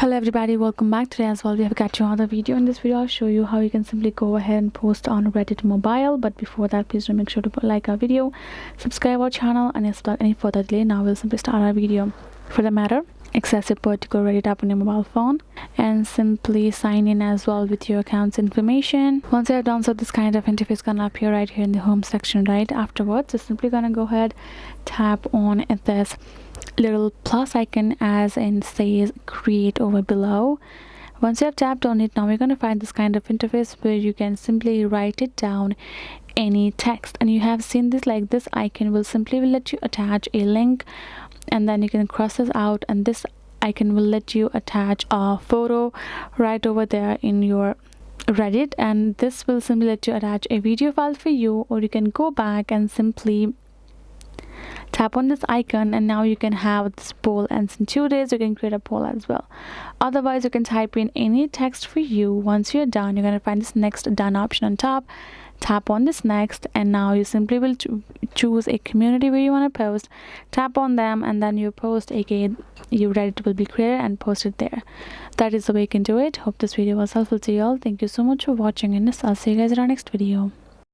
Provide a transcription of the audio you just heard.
Hello everybody, welcome back. Today as well we have got you another video. In this video I'll show you how you can simply go ahead and post on Reddit mobile. But before that, please do make sure to like our video, subscribe our channel, and without any further delay, now we'll simply start our video. For the matter, access a particular Reddit app on your mobile phone and simply sign in as well with your account's information. Once you have done so, this kind of interface gonna appear right here in the home section. Right afterwards, you're simply gonna go ahead, tap on this little plus icon as in says create over below. Once you have tapped on it, now we're going to find this kind of interface where you can simply write it down any text, and you have seen this, like this icon will simply let you attach a link, and then you can cross this out, and this icon will let you attach a photo right over there in your Reddit, and this will simply let you attach a video file for you, or you can go back and simply tap on this icon, and now you can have this poll, and in 2 days you can create a poll as well. Otherwise, you can type in any text for you. Once you're done, you're going to find this next done option on top. Tap on this next, and now you simply will choose a community where you want to post. Tap on them, and then your post, aka your Reddit, will be created and posted there. That is the way you can do it. Hope this video was helpful to you all. Thank you so much for watching, and I'll see you guys in our next video.